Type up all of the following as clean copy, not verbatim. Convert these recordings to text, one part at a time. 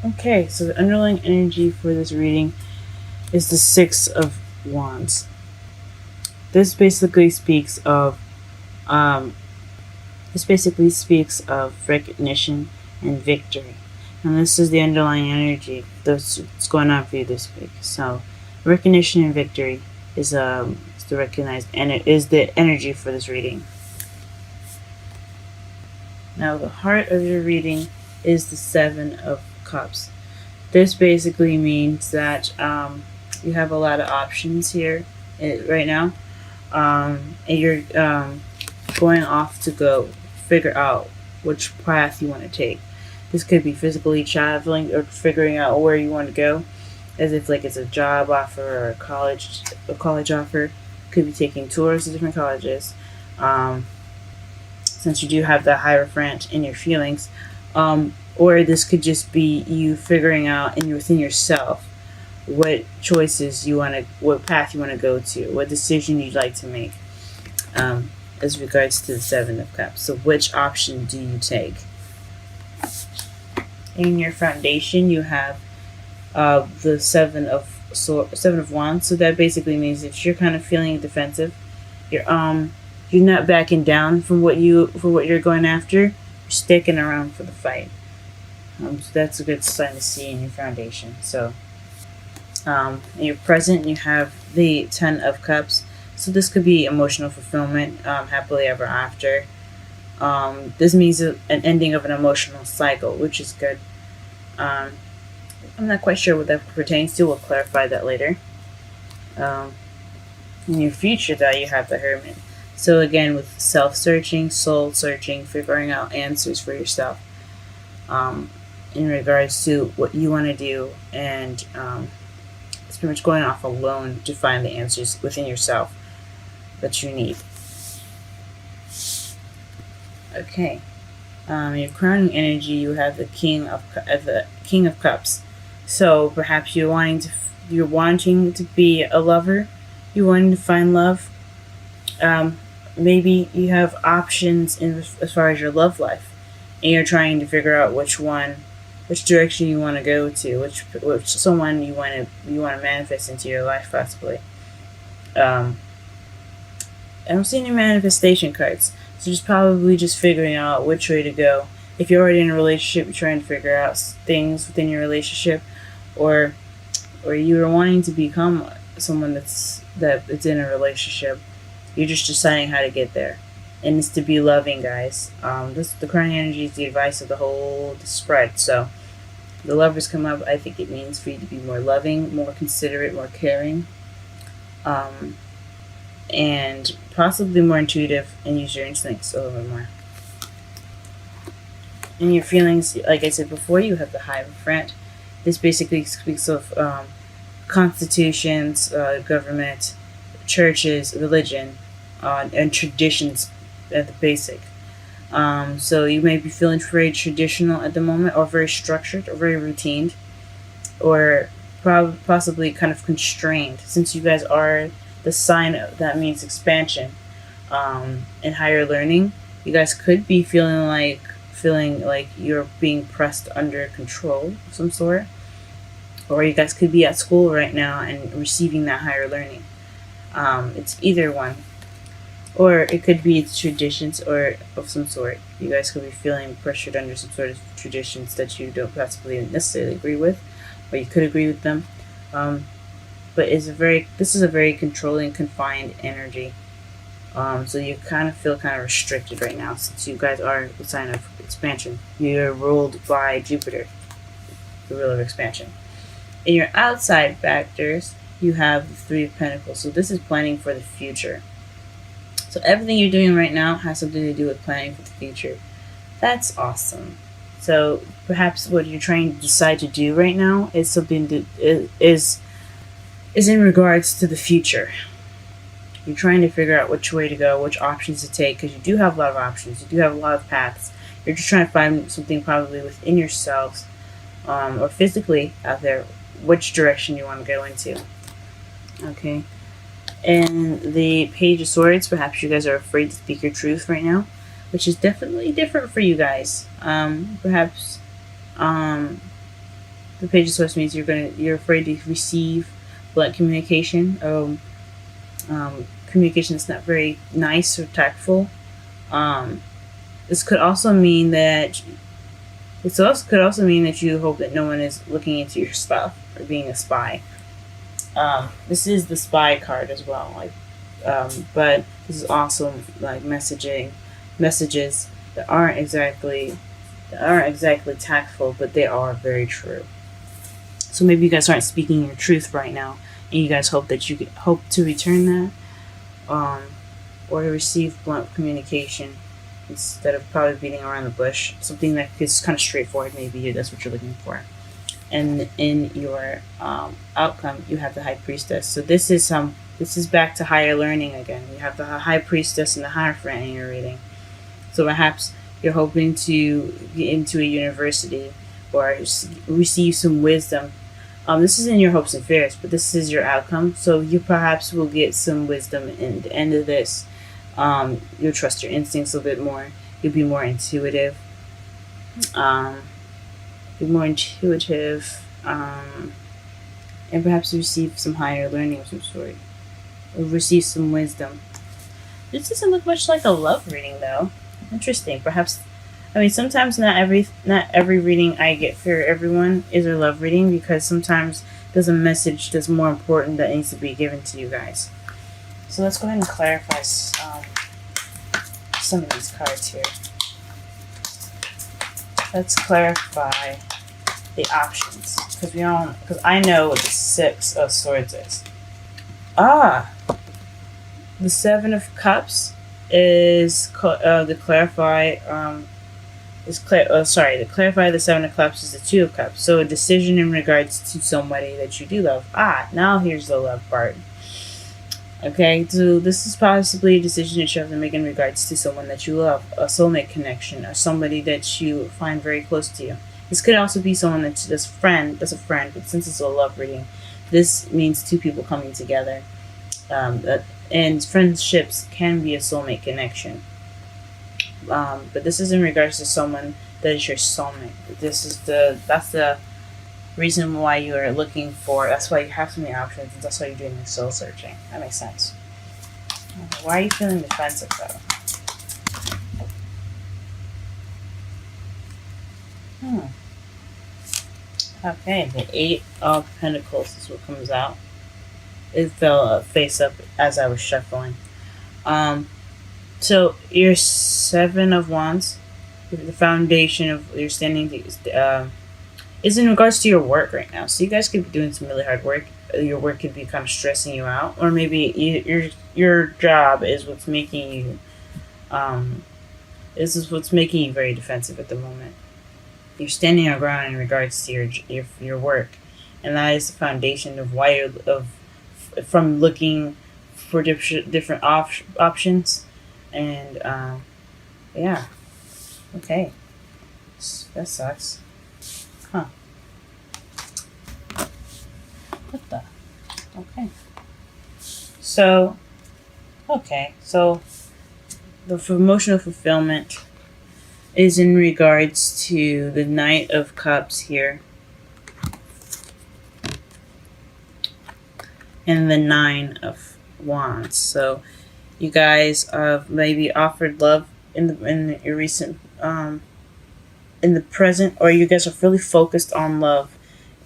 Okay, so the underlying energy for this reading is the Six of Wands. This basically speaks of recognition and victory. And this is the underlying energy that's going on for you this week. So recognition and victory is the recognized, and it is the energy for this reading. Now the heart of your reading is the Seven of Cups. This basically means that you have a lot of options here right now, and you're going off to go figure out which path you want to take. This could be physically traveling or figuring out where you want to go, as if like it's a job offer or a college offer. Could be taking tours to different colleges. Since you do have the Hierophant in your feelings, or this could just be you figuring out within yourself what choices you want to, what path you want to go to, what decision you'd like to make, as regards to the Seven of Cups. So which option do you take? In your foundation, you have the Seven of Wands. So that basically means if you're kind of feeling defensive, you're not backing down from what you're going after. You're sticking around for the fight. So that's a good sign to see in your foundation. So in your present, you have the Ten of Cups. So this could be emotional fulfillment, happily ever after. This means an ending of an emotional cycle, which is good. I'm not quite sure what that pertains to. We'll clarify that later. In your future, though, you have the Hermit. So again, with self-searching, soul-searching, figuring out answers for yourself in regards to what you want to do, and it's pretty much going off alone to find the answers within yourself that you need. Okay, your crowning energy, you have the King of Cups. So perhaps you're wanting to be a lover, you're wanting to find love. Maybe you have options as far as your love life, and you're trying to figure out which direction you want to go to, which someone you want to manifest into your life, possibly. I don't see any manifestation cards, so just probably just figuring out which way to go. If you're already in a relationship, you're trying to figure out things within your relationship, or you're wanting to become someone that's in a relationship. You're just deciding how to get there, and it's to be loving, guys. The crowning energy is the advice of the whole spread. So the Lovers come up. I think it means for you to be more loving, more considerate, more caring, and possibly more intuitive and use your instincts a little bit more. In your feelings, like I said before, you have the Hierophant. This basically speaks of constitutions, government, churches, religion, and traditions at the basic. So you may be feeling very traditional at the moment, or very structured, or very routine, or possibly kind of constrained, since you guys are the sign that means expansion and higher learning. You guys could be feeling like you're being pressed under control of some sort, or you guys could be at school right now and receiving that higher learning. It's either one, or it could be traditions or of some sort. You guys could be feeling pressured under some sort of traditions that you don't possibly necessarily agree with, or you could agree with them. But this is a very controlling, confined energy. So you kind of feel kind of restricted right now, since you guys are the sign of expansion. You're ruled by Jupiter, the ruler of expansion. In your outside factors, you have the Three of Pentacles. So this is planning for the future. So everything you're doing right now has something to do with planning for the future. That's awesome. So perhaps what you're trying to decide to do right now is something that is in regards to the future. You're trying to figure out which way to go, which options to take, because you do have a lot of options. You do have a lot of paths. You're just trying to find something probably within yourselves, or physically out there, which direction you want to go into. Okay. And the Page of Swords, perhaps you guys are afraid to speak your truth right now, which is definitely different for you guys. Perhaps The Page of Swords means you're afraid to receive blunt communication. Communication that's not very nice or tactful. This could also mean that could also mean that you hope that no one is looking into your stuff or being a spy. This is the spy card as well, but this is also like messages that aren't exactly tactful, but they are very true. So maybe you guys aren't speaking your truth right now, and you guys hope that you hope to return that, or to receive blunt communication instead of probably beating around the bush. Something that is kind of straightforward. Maybe that's what you're looking for. And in your outcome, you have the High Priestess. So this is back to higher learning again. You have the High Priestess and the Hierophant in your reading. So perhaps you're hoping to get into a university or receive some wisdom. This isn't your hopes and fears, but this is your outcome. So you perhaps will get some wisdom in the end of this. You'll trust your instincts a bit more. You'll be more intuitive. And perhaps receive some higher learning of some sort, or receive some wisdom. This doesn't look much like a love reading, though. Interesting. Perhaps, sometimes not every reading I get for everyone is a love reading, because sometimes there's a message that's more important that needs to be given to you guys. So let's go ahead and clarify some of these cards here. Let's clarify the options, because I know what the Six of Swords is. The Seven of Cups is to clarify the Seven of Cups is the Two of Cups. So a decision in regards to somebody that you do love. Now here's the love part. Okay, so this is possibly a decision that you have to make in regards to someone that you love, a soulmate connection, or somebody that you find very close to you. This could also be someone that's a friend, but since it's a love reading, this means two people coming together. And friendships can be a soulmate connection. But this is in regards to someone that is your soulmate. That's the reason why you are looking for. That's why you have so many options, and that's why you're doing the soul searching. That makes sense. Okay, why are you feeling defensive though? Okay, the Eight of Pentacles is what comes out. It fell face up as I was shuffling. So your Seven of Wands, the foundation of your standing, is in regards to your work right now. So you guys could be doing some really hard work. Your work could be kind of stressing you out, or maybe your job is what's making you. This is what's making you very defensive at the moment. You're standing your ground in regards to your work, and that is the foundation of why from looking for different options, and yeah, okay, that sucks, huh? What the? Okay, so the emotional fulfillment is in regards to the Knight of Cups here, and the Nine of Wands. So you guys maybe offered love in your recent in the present, or you guys are really focused on love,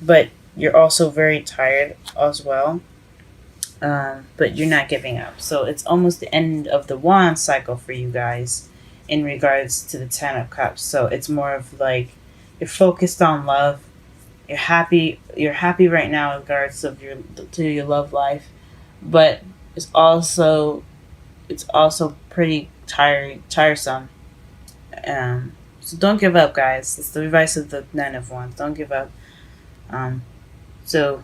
but you're also very tired as well. But you're not giving up. So it's almost the end of the wand cycle for you guys in regards to the Ten of Cups. So it's more of like you're focused on love. You're happy right now in regards of your love life, but it's also pretty tiresome. So don't give up, guys. It's the advice of the Nine of Wands. Don't give up. So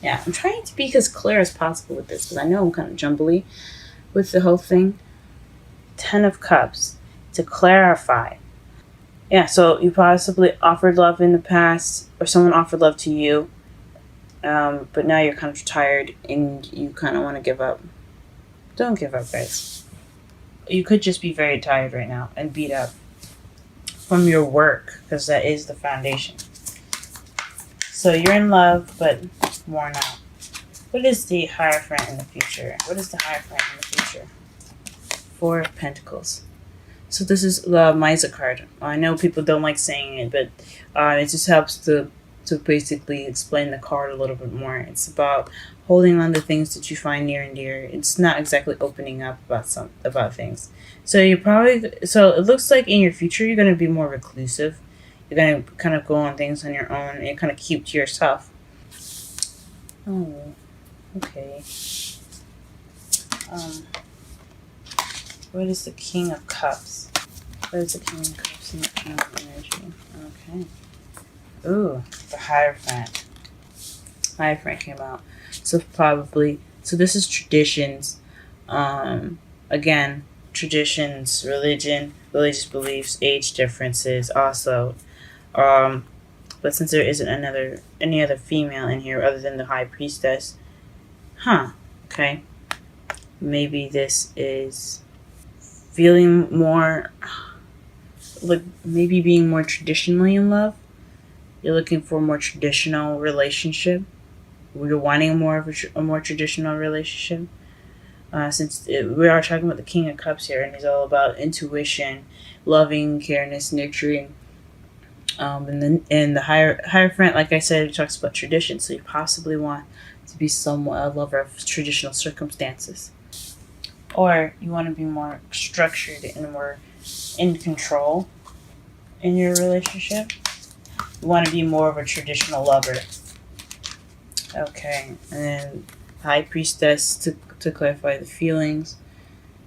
yeah, I'm trying to be as clear as possible with this, because I know I'm kind of jumbly with the whole thing. Ten of Cups, to clarify. Yeah, so you possibly offered love in the past, or someone offered love to you, but now you're kind of tired and you kind of want to give up. Don't give up, guys. You could just be very tired right now and beat up from your work, because that is the foundation. So you're in love, but worn out. What is the Hierophant in the future? What is the Hierophant in the future? Four of Pentacles. So this is the Miser card. I know people don't like saying it, but it just helps to basically explain the card a little bit more. It's about holding on to things that you find near and dear. It's not exactly opening up about things. So it looks like in your future you're going to be more reclusive. You're going to kind of go on things on your own and kind of keep to yourself. Oh, okay. What is the King of Cups? What is the King of Cups in the King of Energy? Okay. Ooh, the Hierophant. Hierophant came out. So this is traditions. Again, traditions, religion, religious beliefs, age differences also. But since there isn't any other female in here other than the High Priestess, okay. Maybe this is feeling more, like maybe being more traditionally in love. You're looking for a more traditional relationship. You're wanting a more traditional relationship. We are talking about the King of Cups here, and he's all about intuition, loving, careness, nurturing. And the Hierophant, like I said, it talks about tradition. So you possibly want to be somewhat a lover of traditional circumstances. Or you want to be more structured and more in control in your relationship. You want to be more of a traditional lover. Okay, and then High Priestess, to clarify the feelings,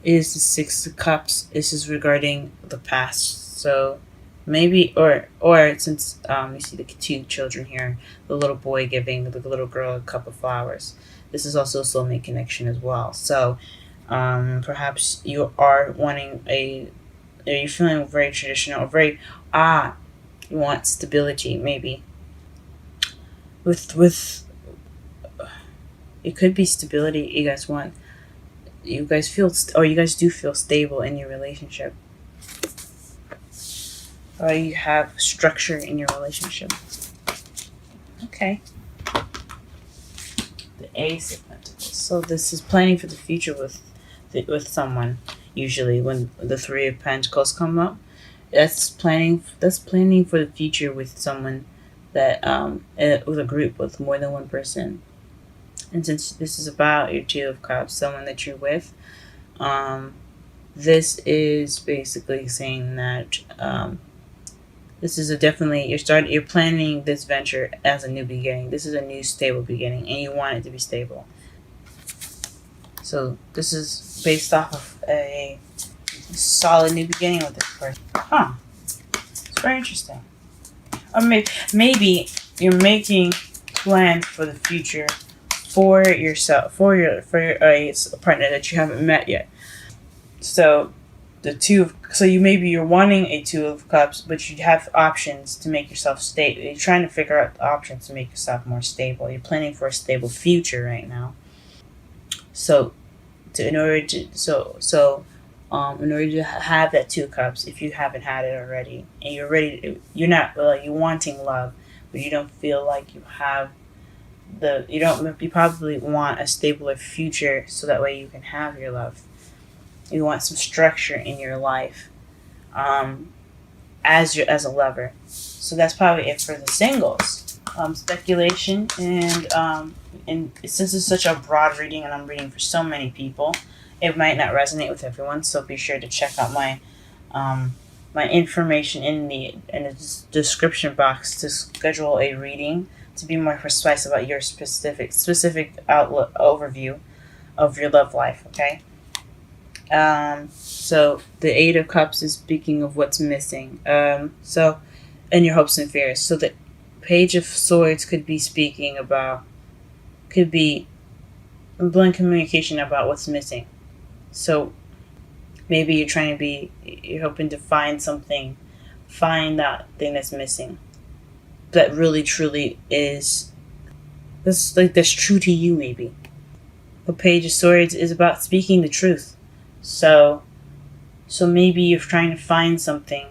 is the Six of Cups. This is regarding the past. So maybe, or since you see the two children here, the little boy giving the little girl a cup of flowers. This is also a soulmate connection as well. So perhaps you are you're feeling very traditional, or you want stability, maybe. With it could be stability you guys want. You guys do feel stable in your relationship. Or you have structure in your relationship. Okay. The Ace of Pentacles. So this is planning for the future with someone. Usually when the Three of Pentacles come up, that's planning for the future with someone that with a group with more than one person. And since this is about your Two of Cups, someone that you're with, this is basically saying that this is you're planning this venture as a new beginning. This is a new stable beginning, and you want it to be stable. So this is based off of a solid new beginning with this person. It's very interesting. Or maybe you're making plans for the future for yourself, for your partner that you haven't met yet. So you're wanting a Two of Cups, but you have options to make yourself stable. You're trying to figure out the options to make yourself more stable. You're planning for a stable future right now. So, in order to have that Two of Cups, if you haven't had it already, and you're wanting love, but you don't feel like you have you probably want a stabler future, so that way you can have your love. You want some structure in your life, as a lover. So that's probably it for the singles. Speculation and since it's such a broad reading and I'm reading for so many people, it might not resonate with everyone. So be sure to check out my information in the description box to schedule a reading to be more precise about your specific overview of your love life. Okay. So the Eight of Cups is speaking of what's missing. And your hopes and fears. So the Page of Swords could be blunt communication about what's missing. So maybe you're hoping to find that thing that's missing, that really truly is, that's true to you. Maybe the Page of Swords is about speaking the truth. So maybe you're trying to find something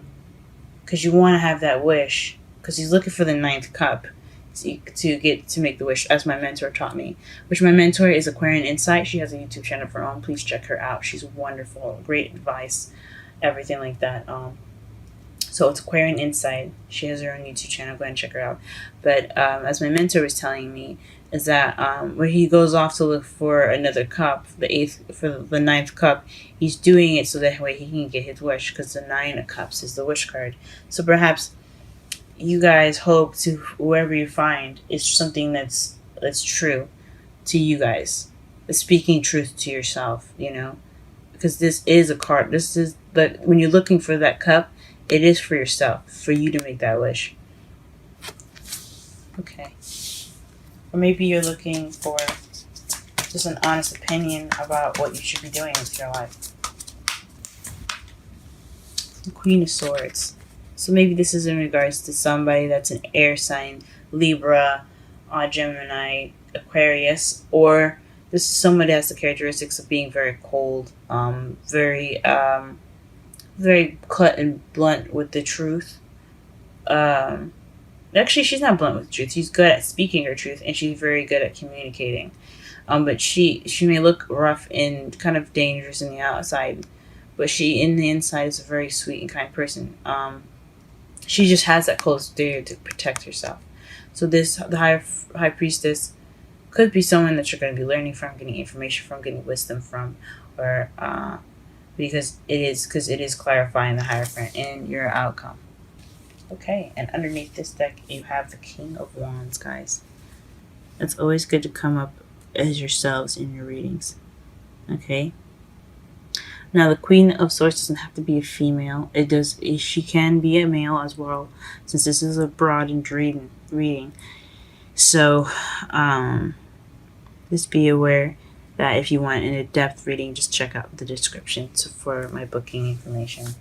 because you want to have that wish, because he's looking for the Ninth Cup. to make the wish, as my mentor taught me. Which my mentor is Aquarian Insight. She has a YouTube channel of her own. Please check her out. She's wonderful, great advice, everything like that. So it's Aquarian Insight. She has her own YouTube channel. Go ahead and check her out. But as my mentor was telling me, is that when he goes off to look for another cup, the ninth cup, he's doing it so that way he can get his wish, because the nine of cups is the wish card. So perhaps you guys hope to whoever you find is something that's true to you guys, speaking truth to yourself, because this is a card. This is, but when you're looking for that cup, it is for yourself, for you to make that wish. Okay. Or maybe you're looking for just an honest opinion about what you should be doing with your life. The Queen of Swords. So maybe this is in regards to somebody that's an air sign, Libra, Gemini, Aquarius, or this is somebody that has the characteristics of being very cold, very cut and blunt with the truth. Actually, she's not blunt with the truth. She's good at speaking her truth, and she's very good at communicating. But she may look rough and kind of dangerous in the outside, but she, in the inside, is a very sweet and kind person. She just has that close barrier to protect herself. So the high priestess could be someone that you're going to be learning from, getting information from, getting wisdom from, or because it is clarifying the Hierophant in your outcome. Okay, and underneath this deck, you have the King of Wands, guys. It's always good to come up as yourselves in your readings. Okay. Now, the Queen of Swords doesn't have to be a female. She can be a male as well, since this is a broadened reading. So, just be aware that if you want an in-depth reading, just check out the description for my booking information.